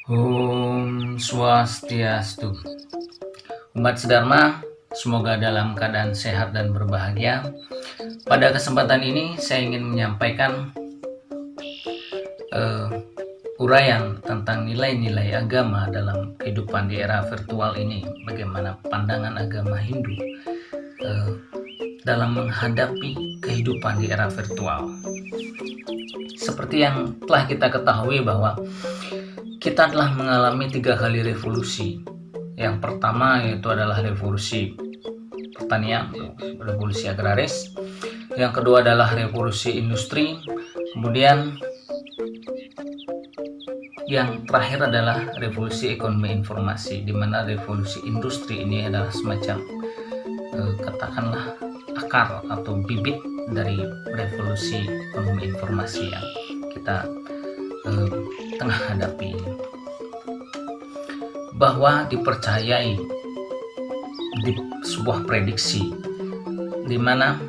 Om Swastiastu. Umat Sedharma, semoga dalam keadaan sehat dan berbahagia. Pada kesempatan ini saya ingin menyampaikan uraian tentang nilai-nilai agama dalam kehidupan di era virtual ini. Bagaimana pandangan agama Hindu dalam menghadapi kehidupan di era virtual. Seperti yang telah kita ketahui bahwa kita telah mengalami 3 kali revolusi. Yang pertama yaitu adalah revolusi pertanian, revolusi agraris. Yang kedua adalah revolusi industri. Kemudian yang terakhir adalah revolusi ekonomi informasi, di mana revolusi industri ini adalah semacam katakanlah akar atau bibit dari revolusi ekonomi informasi yang kita tengah hadapi ini. Bahwa dipercayai di sebuah prediksi di mana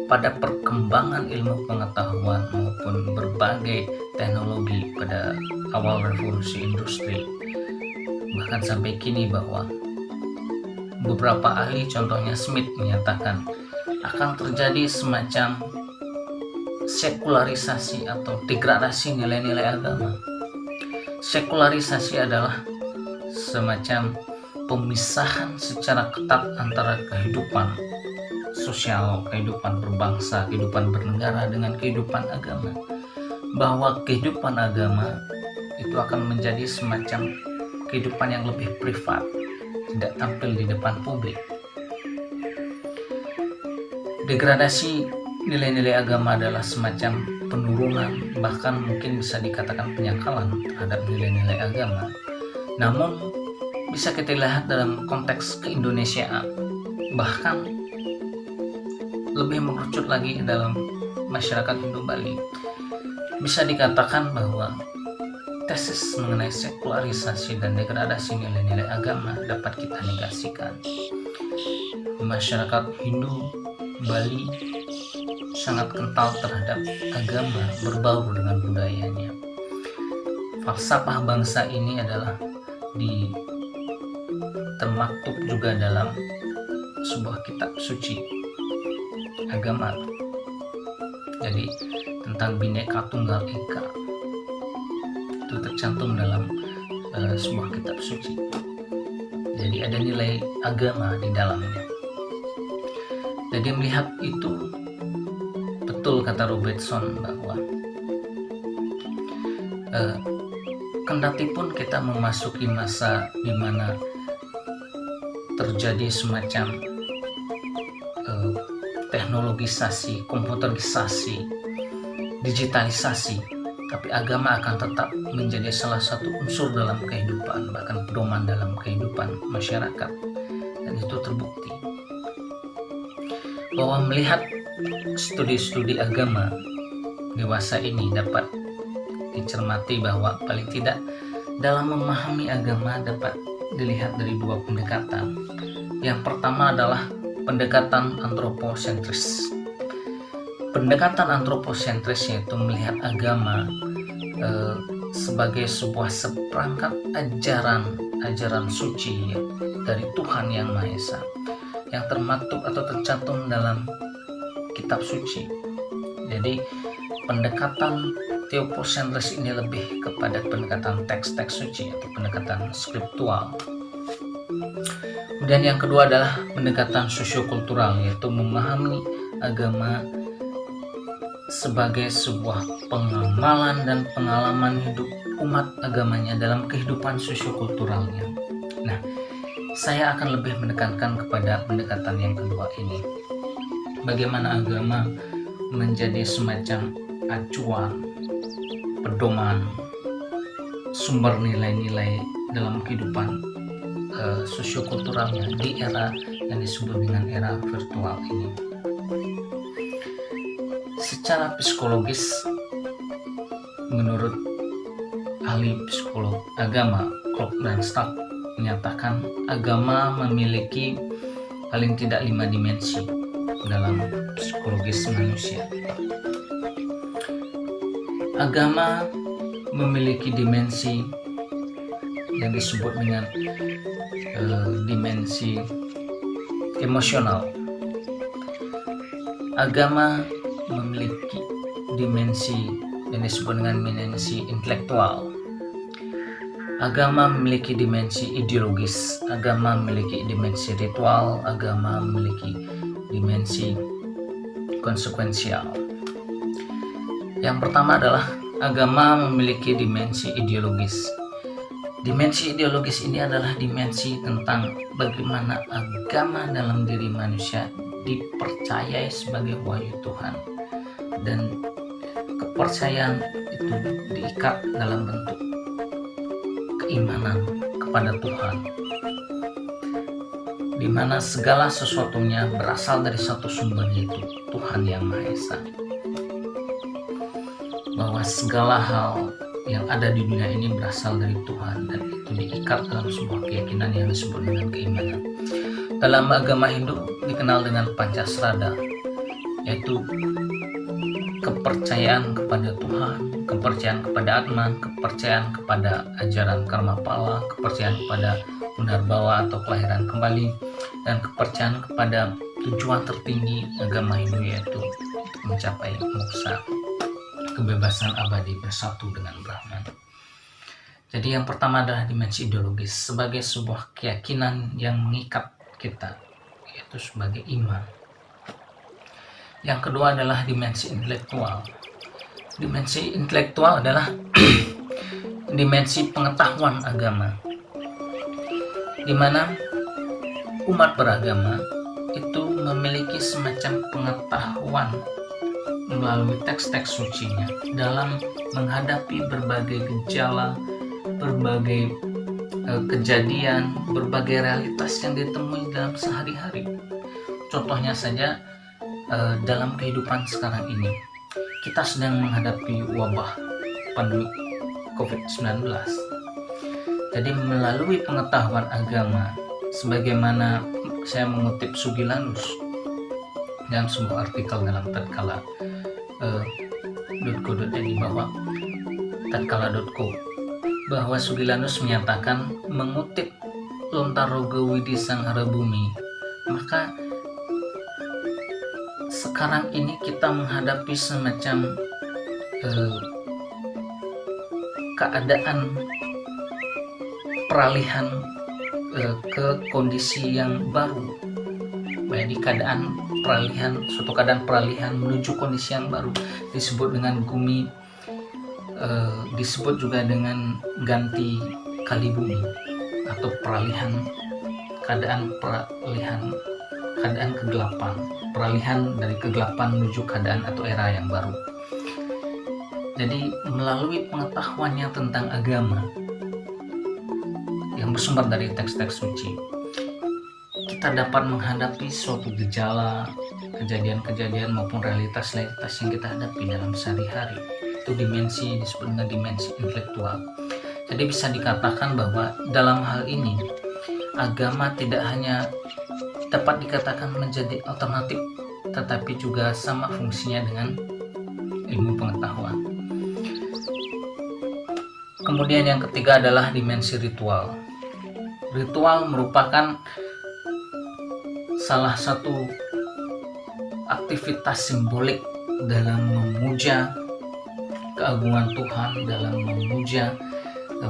pada perkembangan ilmu pengetahuan maupun berbagai teknologi pada awal revolusi industri, bahkan sampai kini, bahwa beberapa ahli, contohnya Smith, menyatakan akan terjadi semacam sekularisasi atau degradasi nilai-nilai agama. Sekularisasi adalah semacam pemisahan secara ketat antara kehidupan sosial, kehidupan berbangsa, kehidupan bernegara dengan kehidupan agama. Bahwa kehidupan agama itu akan menjadi semacam kehidupan yang lebih privat, tidak tampil di depan publik. Degradasi nilai-nilai agama adalah semacam penurunan, bahkan mungkin bisa dikatakan penyangkalan terhadap nilai-nilai agama. Namun bisa kita lihat dalam konteks keindonesiaan, bahkan lebih mengerucut lagi dalam masyarakat Hindu Bali. Bisa dikatakan bahwa tesis mengenai sekularisasi dan degradasi nilai-nilai agama dapat kita negasikan. Masyarakat Hindu Bali sangat kental terhadap agama, berbaur dengan budayanya. Falsafah bangsa ini adalah termaktub juga dalam sebuah kitab suci agama. Jadi tentang Bhinneka Tunggal Ika itu tercantum dalam sebuah kitab suci. Jadi ada nilai agama di dalamnya. Jadi melihat itu, betul kata Robertson bahwa kendati pun kita memasuki masa di mana terjadi semacam teknologisasi, komputerisasi, digitalisasi, tapi agama akan tetap menjadi salah satu unsur dalam kehidupan, bahkan pedoman dalam kehidupan masyarakat. Dan itu terbukti bahwa melihat studi-studi agama dewasa ini dapat dicermati bahwa paling tidak dalam memahami agama dapat dilihat dari 2 pendekatan. Yang pertama adalah pendekatan antroposentris. Pendekatan antroposentris yaitu melihat agama sebagai sebuah seperangkat ajaran suci dari Tuhan Yang Maha Esa, yang termaktub atau tercantum dalam kitab suci. Jadi pendekatan teoposentris ini lebih kepada pendekatan teks-teks suci atau pendekatan skriptual. Kemudian yang kedua adalah pendekatan sosiokultural, yaitu memahami agama sebagai sebuah pengamalan dan pengalaman hidup umat agamanya dalam kehidupan sosiokulturalnya. Nah, saya akan lebih menekankan kepada pendekatan yang kedua ini. Bagaimana agama menjadi semacam acuan, pedoman, sumber nilai-nilai dalam kehidupan sosiokulturalnya di era yang disebut dengan era virtual ini. Secara psikologis, menurut ahli psikolog agama Klopp dan Stark menyatakan agama memiliki paling tidak 5 dimensi dalam psikologis manusia. Agama memiliki dimensi yang disebut dengan dimensi emosional. Agama memiliki dimensi yang disebut dengan dimensi intelektual. Agama memiliki dimensi ideologis, agama memiliki dimensi ritual, agama memiliki dimensi konsekuensial. Yang pertama adalah agama memiliki dimensi ideologis. Dimensi ideologis ini adalah dimensi tentang bagaimana agama dalam diri manusia dipercayai sebagai wahyu Tuhan, dan kepercayaan itu diikat dalam bentuk keimanan kepada Tuhan, di mana segala sesuatunya berasal dari satu sumber, yaitu Tuhan Yang Maha Esa. Bahwa segala hal yang ada di dunia ini berasal dari Tuhan, dan itu diikat dalam sebuah keyakinan yang disebut dengan keimanan. Dalam agama Hindu dikenal dengan Pancasrada, yaitu kepercayaan kepada Tuhan, kepercayaan kepada Atman, kepercayaan kepada ajaran Karmapala, kepercayaan kepada Punarbawa atau kelahiran kembali, dan kepercayaan kepada tujuan tertinggi agama Hindu, yaitu mencapai moksa, kebebasan abadi bersatu dengan Brahman. Jadi yang pertama adalah dimensi ideologis sebagai sebuah keyakinan yang mengikat kita, yaitu sebagai iman. Yang kedua adalah dimensi intelektual. Dimensi intelektual adalah dimensi pengetahuan agama, di mana umat beragama itu memiliki semacam pengetahuan melalui teks-teks sucinya dalam menghadapi berbagai gejala, berbagai kejadian, berbagai realitas yang ditemui dalam sehari-hari. Contohnya saja, dalam kehidupan sekarang ini kita sedang menghadapi wabah pandemi COVID-19. Jadi melalui pengetahuan agama, sebagaimana saya mengutip Sugilanus dalam sebuah artikel dalam tatkala.co.id bahwa tatkala.co, bahwa Sugilanus menyatakan mengutip Lontarogo Widi Sang Harabumi, maka sekarang ini kita menghadapi semacam keadaan peralihan ke kondisi yang baru, di keadaan peralihan, suatu keadaan peralihan menuju kondisi yang baru, disebut dengan bumi, disebut juga dengan ganti kali bumi atau peralihan keadaan kegelapan, peralihan dari kegelapan menuju keadaan atau era yang baru. Jadi melalui pengetahuannya tentang agama yang bersumber dari teks-teks suci, kita dapat menghadapi suatu gejala, kejadian-kejadian maupun realitas-realitas yang kita hadapi dalam sehari-hari. Itu dimensi disebut dengan dimensi intelektual. Jadi bisa dikatakan bahwa dalam hal ini agama tidak hanya dapat dikatakan menjadi alternatif, tetapi juga sama fungsinya dengan ilmu pengetahuan. Kemudian yang ketiga adalah dimensi ritual. Ritual merupakan salah satu aktivitas simbolik dalam memuja keagungan Tuhan, dalam memuja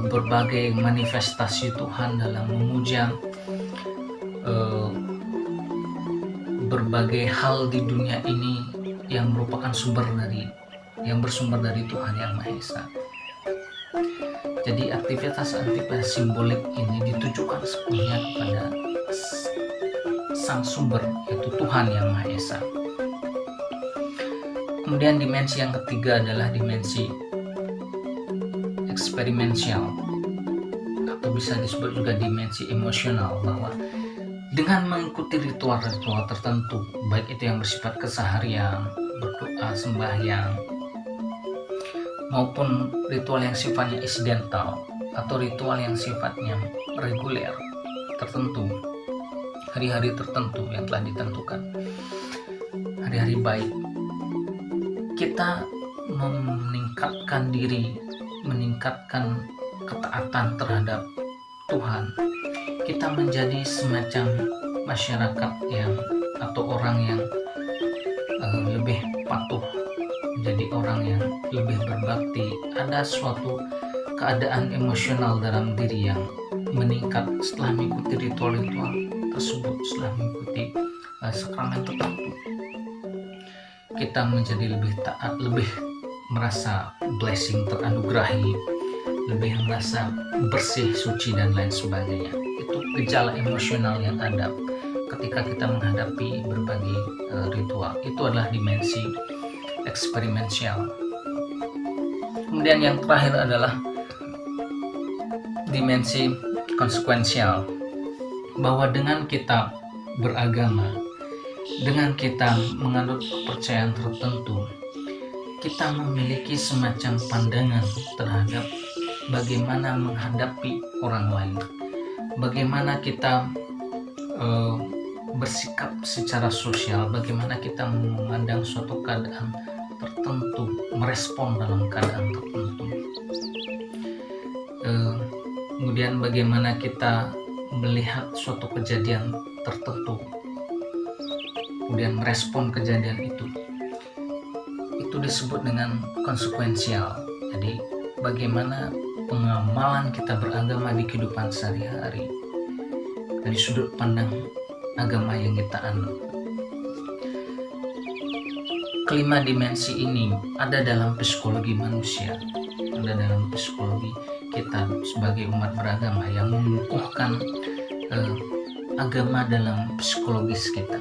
berbagai manifestasi Tuhan, dalam memuja berbagai hal di dunia ini yang merupakan yang bersumber dari Tuhan Yang Maha Esa. Jadi aktivitas simbolik ini ditujukan sepenuhnya kepada sang sumber, yaitu Tuhan Yang Maha Esa. Kemudian dimensi yang ketiga adalah dimensi eksperimensial, atau bisa disebut juga dimensi emosional, bahwa dengan mengikuti ritual-ritual tertentu, baik itu yang bersifat keseharian, berdoa, sembahyang, maupun ritual yang sifatnya insidental atau ritual yang sifatnya reguler tertentu, hari-hari tertentu yang telah ditentukan, hari-hari baik, kita meningkatkan diri, meningkatkan ketaatan terhadap Tuhan, kita menjadi semacam masyarakat yang atau orang yang lebih patuh, menjadi orang yang lebih berbakti. Ada suatu keadaan emosional dalam diri yang meningkat setelah mengikuti ritual-ritual tersebut, setelah mengikuti sakramen tertentu. Kita menjadi lebih taat, lebih merasa blessing, teranugerahi, lebih merasa bersih, suci, dan lain sebagainya. Itu gejala emosional yang ada ketika kita menghadapi berbagai ritual. Itu adalah dimensi eksperimensial. Kemudian yang terakhir adalah dimensi konsekuensial, bahwa dengan kita beragama, dengan kita menganut kepercayaan tertentu, kita memiliki semacam pandangan terhadap bagaimana menghadapi orang lain, bagaimana kita bersikap secara sosial, bagaimana kita memandang suatu keadaan tertentu, merespon dalam keadaan tertentu. Kemudian bagaimana kita melihat suatu kejadian tertentu, kemudian merespon kejadian itu disebut dengan konsekuensial. Jadi bagaimana pengamalan kita beragama di kehidupan sehari-hari dari sudut pandang agama yang kita anut. Kelima dimensi ini ada dalam psikologi manusia, ada dalam psikologi kita sebagai umat beragama yang mengukuhkan agama dalam psikologis kita.